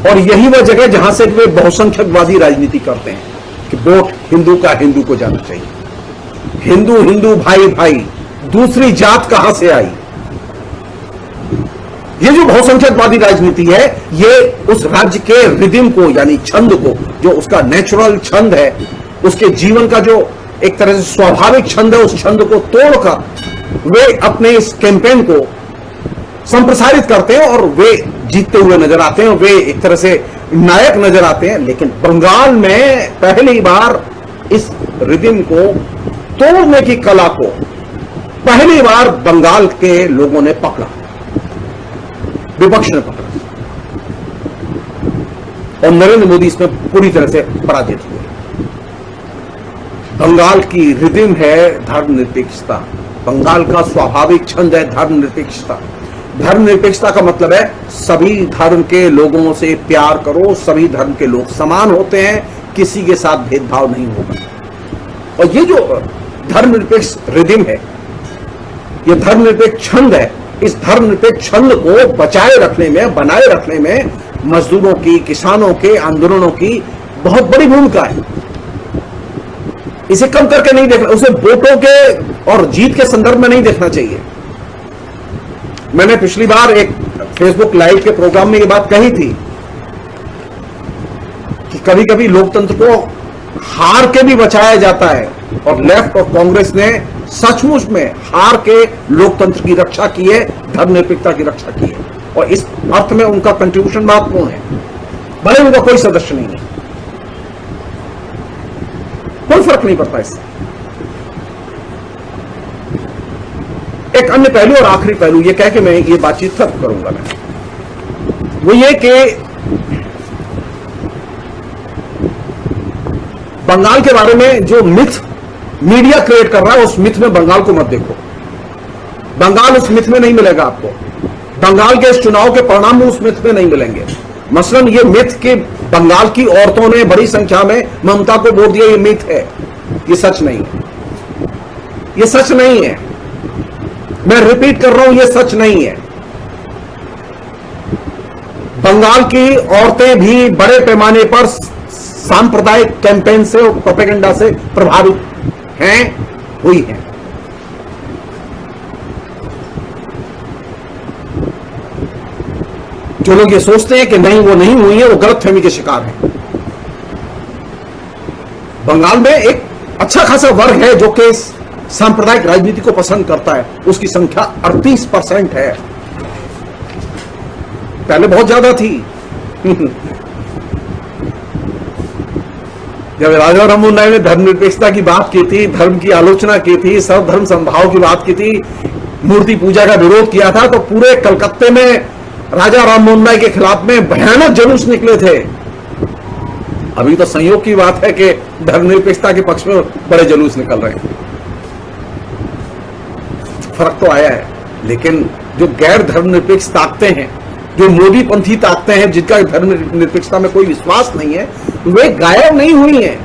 और यही वह जगह जहां से वे बहुसंख्यकवादी राजनीति करते हैं कि वोट हिंदू का हिंदू को जाना चाहिए, हिंदू हिंदू भाई भाई, दूसरी जात कहां से आई। ये जो बहुसंख्यकवादी राजनीति है, ये उस राज्य के रिदिम को, यानी छंद को, जो उसका नेचुरल छंद है, उसके जीवन का जो एक तरह से स्वाभाविक छंद है, उस छंद को तोड़कर वे अपने इस कैंपेन को संप्रसारित करते हैं और वे जीतते हुए नजर आते हैं, वे एक तरह से नायक नजर आते हैं। लेकिन बंगाल में पहली बार इस रिदिम को तोड़ने की कला को पहली बार बंगाल के लोगों ने पकड़ा, विपक्ष ने पकड़ा, और नरेंद्र मोदी इसमें पूरी तरह से पराजित हुए। बंगाल की रिदिम है धर्मनिरपेक्षता, बंगाल का स्वाभाविक छंद है धर्मनिरपेक्षता। धर्मनिरपेक्षता का मतलब है सभी धर्म के लोगों से प्यार करो, सभी धर्म के लोग समान होते हैं, किसी के साथ भेदभाव नहीं होगा। और ये जो धर्मनिरपेक्ष रिदिम है, ये धर्मनिरपेक्ष छंद है, इस धर्मनिरपेक्ष छंद को बचाए रखने में, बनाए रखने में मजदूरों की, किसानों के आंदोलनों की बहुत बड़ी भूमिका है। इसे कम करके नहीं देखना, उसे वोटों के और जीत के संदर्भ में नहीं देखना चाहिए। मैंने पिछली बार एक फेसबुक लाइव के प्रोग्राम में ये बात कही थी कि कभी कभी लोकतंत्र को हार के भी बचाया जाता है, और लेफ्ट और कांग्रेस ने सचमुच में हार के लोकतंत्र की रक्षा की है, धर्मनिरपेक्षता की रक्षा की है, और इस अर्थ में उनका कंट्रीब्यूशन महत्वपूर्ण है, भले उनका कोई सदस्य नहीं है, कोई फर्क नहीं पड़ता इससे। एक अन्य पहलू और आखिरी पहलू ये कह के मैं ये बातचीत खत्म करूंगा, मैं वो ये कि बंगाल के बारे में जो मिथ मीडिया क्रिएट कर रहा है, उस मिथ में बंगाल को मत देखो। बंगाल उस मिथ में नहीं मिलेगा आपको, बंगाल के इस चुनाव के परिणाम उस मिथ में नहीं मिलेंगे। मसलन ये मिथ कि बंगाल की औरतों ने बड़ी संख्या में ममता को वोट दिया, ये मिथ है, ये सच नहीं है, ये सच नहीं है। मैं रिपीट कर रहा हूं, ये सच नहीं है। बंगाल की औरतें भी बड़े पैमाने पर सांप्रदायिक कैंपेन से और प्रोपेगेंडा से प्रभावित हैं, हुई हैं। जो लोग ये सोचते हैं कि नहीं वो नहीं हुई है, वो गलतफहमी के शिकार हैं। बंगाल में एक अच्छा खासा वर्ग है जो कि सांप्रदायिक राजनीति को पसंद करता है, उसकी संख्या 38% है, पहले बहुत ज्यादा थी। जब राजा राममोहन राय ने धर्मनिरपेक्षता की बात की थी, धर्म की आलोचना की थी, सर्वधर्म समभाव की बात की थी, मूर्ति पूजा का विरोध किया था, तो पूरे कलकत्ते में राजा राममोहन राय के खिलाफ में भयानक जुलूस निकले थे। अभी तो संयोग की बात है कि धर्मनिरपेक्षता के पक्ष में बड़े जुलूस निकल रहे हैं। फर्क तो आया है, लेकिन जो गैर धर्मनिरपेक्ष ताकतें हैं, जो मोदी पंथी ताकतें हैं, जिनका धर्मनिरपेक्षता में कोई विश्वास नहीं है, वे गायब नहीं हुई हैं।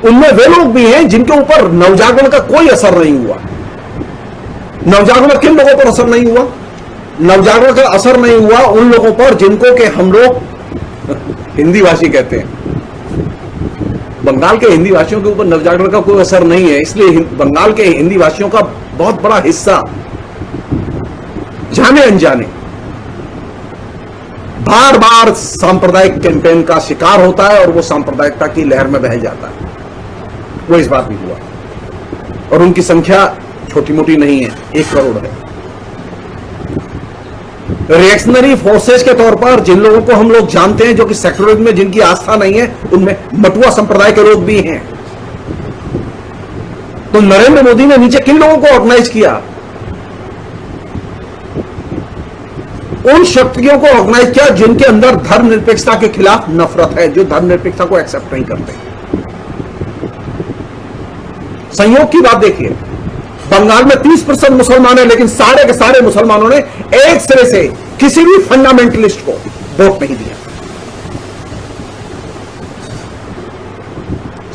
उनमें वे लोग भी हैं जिनके ऊपर नवजागरण का कोई असर नहीं हुआ। नवजागरण किन लोगों पर असर नहीं हुआ? नवजागरण का असर नहीं हुआ उन लोगों पर जिनको के हम लोग हिंदी भाषी कहते हैं। बंगाल के हिंदी भाषियों के ऊपर नवजागरण का कोई असर नहीं है, इसलिए बंगाल के हिंदी भाषियों का बहुत बड़ा हिस्सा जाने अनजाने बार बार सांप्रदायिक कैंपेन का शिकार होता है और वो सांप्रदायिकता की लहर में बह जाता है। वो इस बात भी हुआ, और उनकी संख्या छोटी मोटी नहीं है, 1 करोड़ है। रिएक्शनरी फोर्सेज के तौर पर जिन लोगों को हम लोग जानते हैं, जो कि सेक्युलरिज्म में जिनकी आस्था नहीं है, उनमें मटुआ संप्रदाय के लोग भी हैं। तो नरेंद्र मोदी ने नीचे किन लोगों को ऑर्गेनाइज किया? उन शक्तियों को ऑर्गेनाइज किया जिनके अंदर धर्मनिरपेक्षता के खिलाफ नफरत है, जो धर्मनिरपेक्षता को एक्सेप्ट नहीं करते। संयोग की बात देखिए, बंगाल में 30% मुसलमान है, लेकिन सारे के सारे मुसलमानों ने एक सिरे से किसी भी फंडामेंटलिस्ट को वोट नहीं दिया।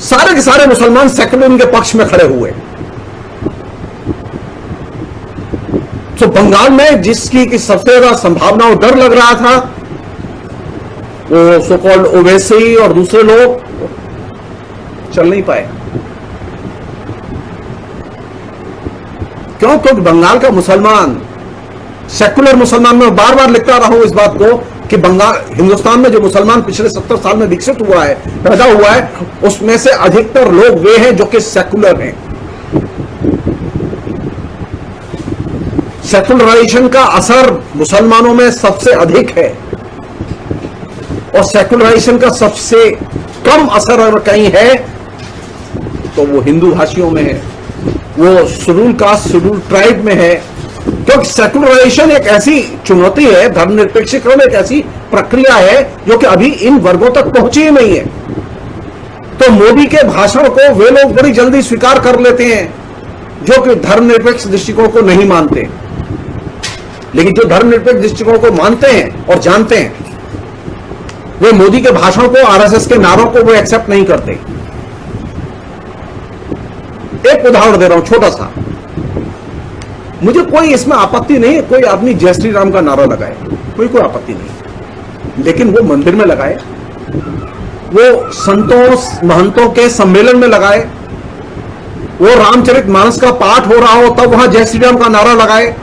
सारे के सारे मुसलमान सेक्युलरिज्म के पक्ष में खड़े हुए। तो बंगाल में जिसकी की सबसे ज्यादा संभावना और डर लग रहा था, वो सो कॉल्ड ओवैसी और दूसरे लोग चल नहीं पाए। क्यों? क्योंकि बंगाल का मुसलमान, सेकुलर मुसलमान, में बार बार लिखता रहा हूं इस बात को कि बंगाल, हिंदुस्तान में जो मुसलमान पिछले 70 साल में विकसित हुआ है, पैदा हुआ है, उसमें से अधिकतर लोग वे हैं जो कि सेकुलर हैं। सेकुलराइजेशन का असर मुसलमानों में सबसे अधिक है, और सेकुलराइजेशन का सबसे कम असर अगर कहीं है तो वो हिंदू भाषियों में है, वो शेड्यूल कास्ट, शेड्यूल ट्राइब में है। क्योंकि सेकुलराइजेशन एक ऐसी चुनौती है, धर्मनिरपेक्षीकरण एक ऐसी प्रक्रिया है जो कि अभी इन वर्गों तक पहुंची ही नहीं है। तो मोदी के भाषण को वे लोग बड़ी जल्दी स्वीकार कर लेते हैं जो कि धर्मनिरपेक्ष दृष्टिकोण को नहीं मानते, लेकिन जो धर्मनिरपेक्ष दृष्टिकोण को मानते हैं और जानते हैं, वे मोदी के भाषण को, आरएसएस के नारों को वो एक्सेप्ट नहीं करते। एक उदाहरण दे रहा हूं छोटा सा, मुझे कोई इसमें आपत्ति नहीं है, कोई आदमी जय श्री राम का नारा लगाए, कोई आपत्ति नहीं, लेकिन वो मंदिर में लगाए, वो संतों महंतों के सम्मेलन में लगाए, वो रामचरितमानस का पाठ हो रहा हो तब वहां जय श्री राम का नारा लगाए।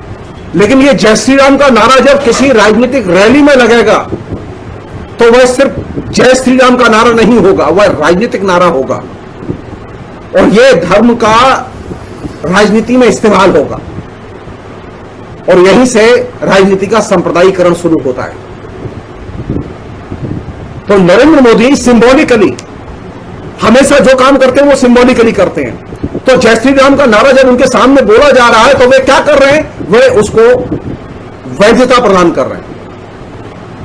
लेकिन ये जय श्री राम का नारा जब किसी राजनीतिक रैली में लगेगा तो वह सिर्फ जय श्री राम का नारा नहीं होगा, वह राजनीतिक नारा होगा, और यह धर्म का राजनीति में इस्तेमाल होगा, और यहीं से राजनीति का सांप्रदायिकरण शुरू होता है। तो नरेंद्र मोदी सिंबॉलिकली हमेशा जो काम करते हैं वो सिंबॉलिकली करते हैं। तो जय श्री राम का नारा जब उनके सामने बोला जा रहा है तो वे क्या कर रहे हैं? वे उसको वैधता प्रदान कर रहे हैं।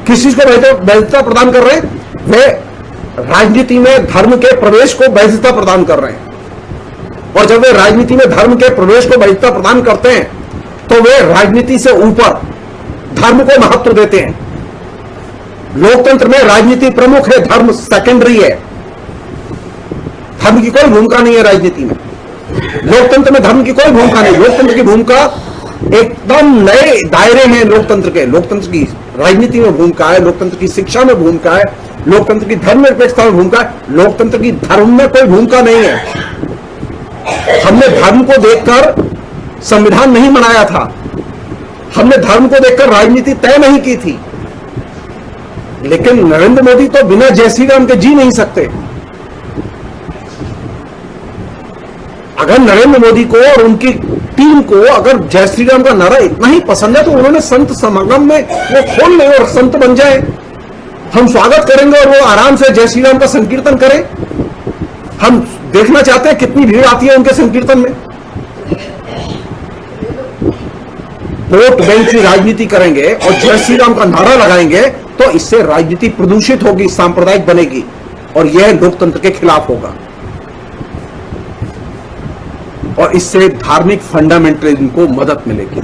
किस चीज को वैधता प्रदान कर रहे हैं? वे राजनीति में धर्म के प्रवेश को वैधता प्रदान कर रहे हैं, और जब वे राजनीति में धर्म के प्रवेश को वैधता प्रदान करते हैं तो वे राजनीति से ऊपर धर्म को महत्व देते हैं। लोकतंत्र में राजनीति प्रमुख है, धर्म सेकेंडरी है। धर्म की कोई भूमिका नहीं है राजनीति में, लोकतंत्र में धर्म की कोई भूमिका नहीं। लोकतंत्र की भूमिका एकदम नए दायरे में, लोकतंत्र की राजनीति में भूमिका है, लोकतंत्र की शिक्षा में भूमिका है, लोकतंत्र की धर्मनिरपेक्षता में भूमिका है। लोकतंत्र की धर्म में कोई भूमिका नहीं है। हमने धर्म को देखकर संविधान नहीं बनाया था, हमने धर्म को देखकर राजनीति तय नहीं की थी। लेकिन नरेंद्र मोदी तो बिना जय श्री राम के जी नहीं सकते। अगर नरेंद्र मोदी को और उनकी टीम को अगर जय श्री राम का नारा इतना ही पसंद है तो उन्होंने संत समागम में वो खोल ले और संत बन जाए। हम स्वागत करेंगे और वो आराम से जय श्री राम का संकीर्तन करें। हम देखना चाहते हैं कितनी भीड़ आती है उनके संकीर्तन में। वोट बैंक की राजनीति करेंगे और जय श्री राम का नारा लगाएंगे तो इससे राजनीति प्रदूषित होगी, सांप्रदायिक बनेगी, और यह लोकतंत्र के खिलाफ होगा, और इससे धार्मिक फंडामेंटलिज्म को मदद मिलेगी।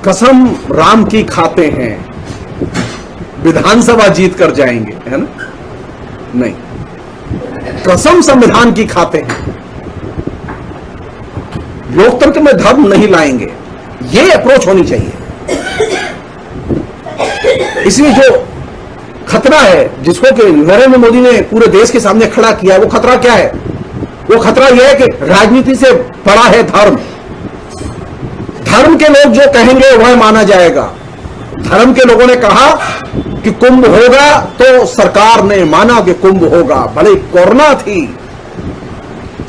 कसम राम की खाते हैं, विधानसभा जीत कर जाएंगे, है ना? नहीं, कसम संविधान की खाते हैं, लोकतंत्र में धर्म नहीं लाएंगे। ये अप्रोच होनी चाहिए। इसलिए जो खतरा है जिसको कि नरेंद्र मोदी ने पूरे देश के सामने खड़ा किया, वो खतरा क्या है? वो खतरा यह है कि राजनीति से बड़ा है धर्म। धर्म के लोग जो कहेंगे वह माना जाएगा। धर्म के लोगों ने कहा कि कुंभ होगा तो सरकार ने माना कि कुंभ होगा, भले कोरोना थी,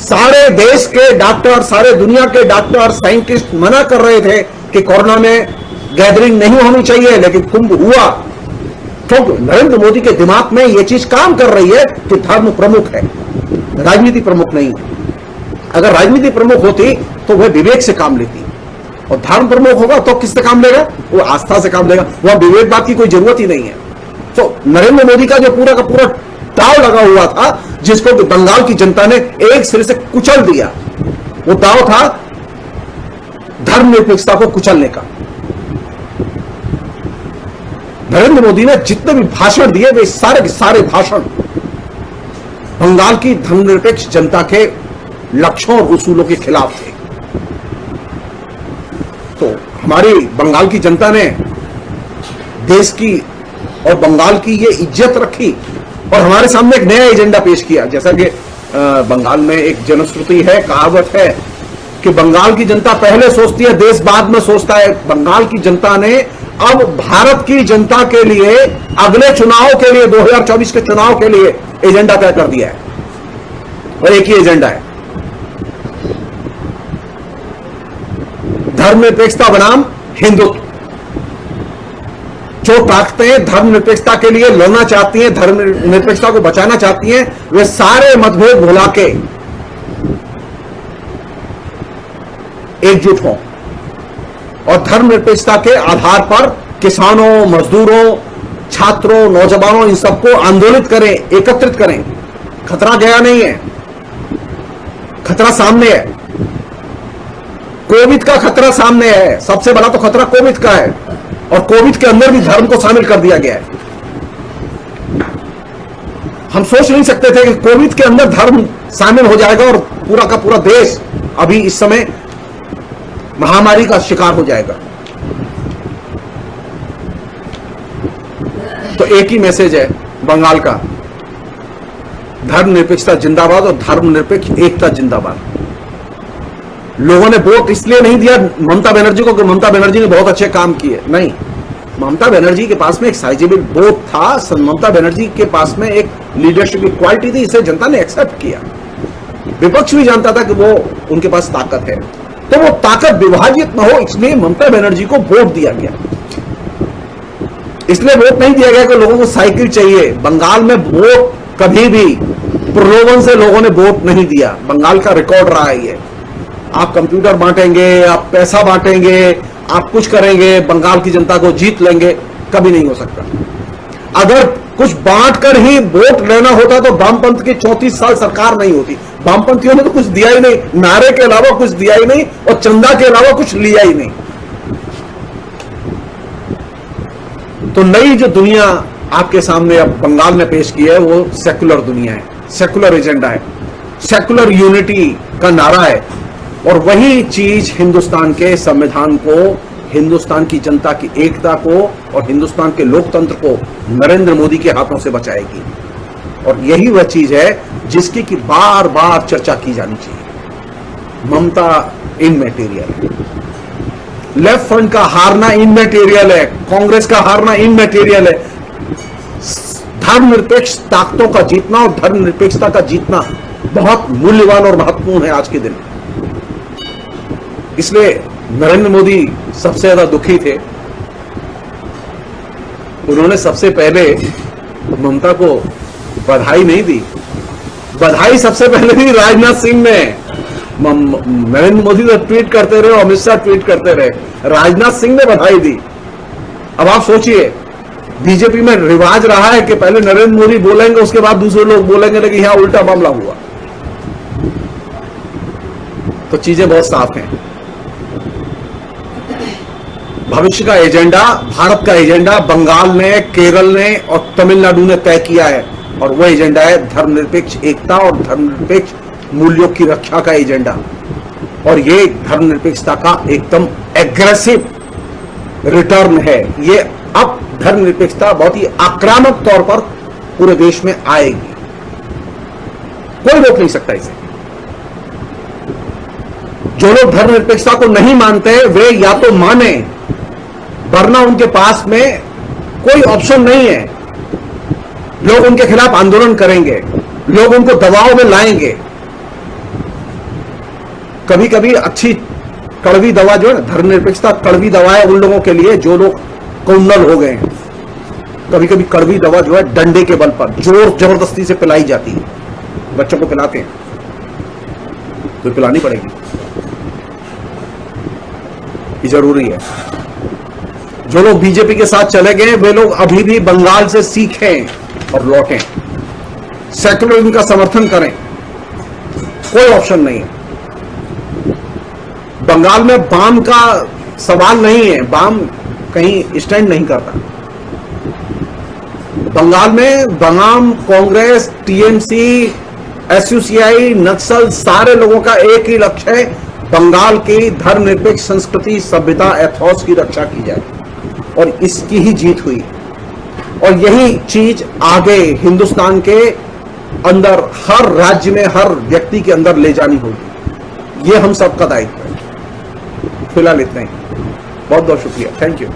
सारे देश के डॉक्टर, सारे दुनिया के डॉक्टर, साइंटिस्ट मना कर रहे थे कि कोरोना में गैदरिंग नहीं होनी चाहिए, लेकिन कुंभ हुआ। तो नरेंद्र मोदी के दिमाग में यह चीज काम कर रही है कि धर्म प्रमुख है, राजनीति प्रमुख नहीं। अगर राजनीति प्रमुख होती तो वह विवेक से काम लेती, और धर्म प्रमुख होगा तो किससे काम लेगा? वो आस्था से काम लेगा। वह विवेकवाद की कोई जरूरत ही नहीं है। तो नरेंद्र मोदी का जो पूरा का पूरा दाव लगा हुआ था, जिसको बंगाल की जनता ने एक सिरे से कुचल दिया, वो दाव था धर्मनिरपेक्षता को कुचलने का। नरेंद्र मोदी ने जितने भी भाषण दिए, वे सारे के सारे भाषण बंगाल की धर्मनिरपेक्ष जनता के लक्ष्यों और उसूलों के खिलाफ थे। तो हमारी बंगाल की जनता ने देश की और बंगाल की ये इज्जत रखी और हमारे सामने एक नया एजेंडा पेश किया। जैसा कि बंगाल में एक जनश्रुति है, कहावत है कि बंगाल की जनता पहले सोचती है, देश बाद में सोचता है। बंगाल की जनता ने अब भारत की जनता के लिए अगले चुनाव के लिए, 2024 के चुनाव के लिए एजेंडा तय कर दिया है, और एक ही एजेंडा है, धर्मनिरपेक्षता बनाम हिंदुत्व। जो ताकतें धर्मनिरपेक्षता के लिए लड़ना चाहती हैं, धर्मनिरपेक्षता को बचाना चाहती हैं, वे सारे मतभेद भुला के एकजुट हों और धर्मनिरपेक्षता के आधार पर किसानों, मजदूरों, छात्रों, नौजवानों, इन सबको आंदोलित करें, एकत्रित करें। खतरा गया नहीं है, खतरा सामने है। कोविड का खतरा सामने है, सबसे बड़ा तो खतरा कोविड का है, और कोविड के अंदर भी धर्म को शामिल कर दिया गया है। हम सोच नहीं सकते थे कि कोविड के अंदर धर्म शामिल हो जाएगा और पूरा का पूरा देश अभी इस समय महामारी का शिकार हो जाएगा। तो एक ही मैसेज है बंगाल का, धर्मनिरपेक्षता जिंदाबाद और धर्मनिरपेक्ष एकता जिंदाबाद। लोगों ने वोट इसलिए नहीं दिया ममता बनर्जी को कि ममता बनर्जी ने बहुत अच्छे काम किए, नहीं। ममता बनर्जी के पास में एक साइजेबल वोट था, ममता बनर्जी के पास में एक लीडरशिप की क्वालिटी थी, इसे जनता ने एक्सेप्ट किया। विपक्ष भी जानता था कि वो उनके पास ताकत है, तो वो ताकत विभाजित न हो, इसलिए ममता बनर्जी को वोट दिया गया। इसलिए वोट नहीं दिया गया कि लोगों को साइकिल चाहिए। बंगाल में वोट कभी भी प्रलोभन से लोगों ने वोट नहीं दिया। बंगाल का रिकॉर्ड रहा है ये। आप कंप्यूटर बांटेंगे, आप पैसा बांटेंगे, आप कुछ करेंगे, बंगाल की जनता को जीत लेंगे, कभी नहीं हो सकता। अगर कुछ बांटकर ही वोट लेना होता तो वामपंथ की 34 साल सरकार नहीं होती। वामपंथियों ने तो कुछ दिया ही नहीं, नारे के अलावा कुछ दिया ही नहीं, और चंदा के अलावा कुछ लिया ही नहीं। तो नई जो दुनिया आपके सामने अब बंगाल ने पेश की है, वो सेकुलर दुनिया है, सेकुलर एजेंडा है, सेकुलर यूनिटी का नारा है। और वही चीज हिंदुस्तान के संविधान को, हिंदुस्तान की जनता की एकता को और हिंदुस्तान के लोकतंत्र को नरेंद्र मोदी के हाथों से बचाएगी। और यही वह चीज है जिसकी कि बार बार चर्चा की जानी चाहिए। ममता इनमैटेरियल है, लेफ्ट फ्रंट का हारना इनमैटेरियल है, कांग्रेस का हारना इनमैटेरियल है। धर्मनिरपेक्ष ताकतों का जीतना और धर्मनिरपेक्षता का जीतना बहुत मूल्यवान और महत्वपूर्ण है आज के दिन। इसलिए नरेंद्र मोदी सबसे ज्यादा दुखी थे। उन्होंने सबसे पहले ममता को बधाई नहीं दी, बधाई सबसे पहले दी राजनाथ सिंह ने। नरेंद्र मोदी तो ट्वीट करते रहे, अमित शाह ट्वीट करते रहे, राजनाथ सिंह ने बधाई दी। अब आप सोचिए, बीजेपी में रिवाज रहा है कि पहले नरेंद्र मोदी बोलेंगे, उसके बाद दूसरे लोग बोलेंगे, लेकिन यहां उल्टा मामला हुआ। तो चीजें बहुत साफ हैं। भविष्य का एजेंडा, भारत का एजेंडा बंगाल ने, केरल ने और तमिलनाडु ने तय किया है, और वह एजेंडा है धर्मनिरपेक्ष एकता और धर्मनिरपेक्ष मूल्यों की रक्षा का एजेंडा। और ये धर्मनिरपेक्षता का एकदम एग्रेसिव रिटर्न है। ये अब धर्मनिरपेक्षता बहुत ही आक्रामक तौर पर पूरे देश में आएगी, कोई रोक नहीं सकता इसे। जो लोग धर्मनिरपेक्षता को नहीं मानते वे या तो माने, वरना उनके पास में कोई ऑप्शन नहीं है। लोग उनके खिलाफ आंदोलन करेंगे, लोग उनको दबाव में लाएंगे, कभी कभी अच्छी कड़वी दवा जो है ना, धर्मनिरपेक्षता कड़वी दवा है उन लोगों के लिए जो लोग कौंडल हो गए हैं। कभी कभी कड़वी दवा जो है डंडे के बल पर जोर जबरदस्ती से पिलाई जाती है, बच्चों को पिलाते हैं तो पिलानी पड़ेगी, ये जरूरी है। जो लोग बीजेपी के साथ चले गए वे लोग अभी भी बंगाल से सीखें और लौटें, सेक्युलरिज्म का समर्थन करें, कोई ऑप्शन नहीं है। बंगाल में बाम का सवाल नहीं है, बाम कहीं स्टैंड नहीं करता। बंगाल में वाम, कांग्रेस, टीएमसी, एसयूसीआई, नक्सल, सारे लोगों का एक ही लक्ष्य है, बंगाल की धर्मनिरपेक्ष संस्कृति, सभ्यता, एथोस की रक्षा की जाए और इसकी ही जीत हुई। और यही चीज आगे हिंदुस्तान के अंदर हर राज्य में हर व्यक्ति के अंदर ले जानी होगी। ये हम सबका दायित्व है। फिलहाल इतना ही, बहुत बहुत शुक्रिया, थैंक यू।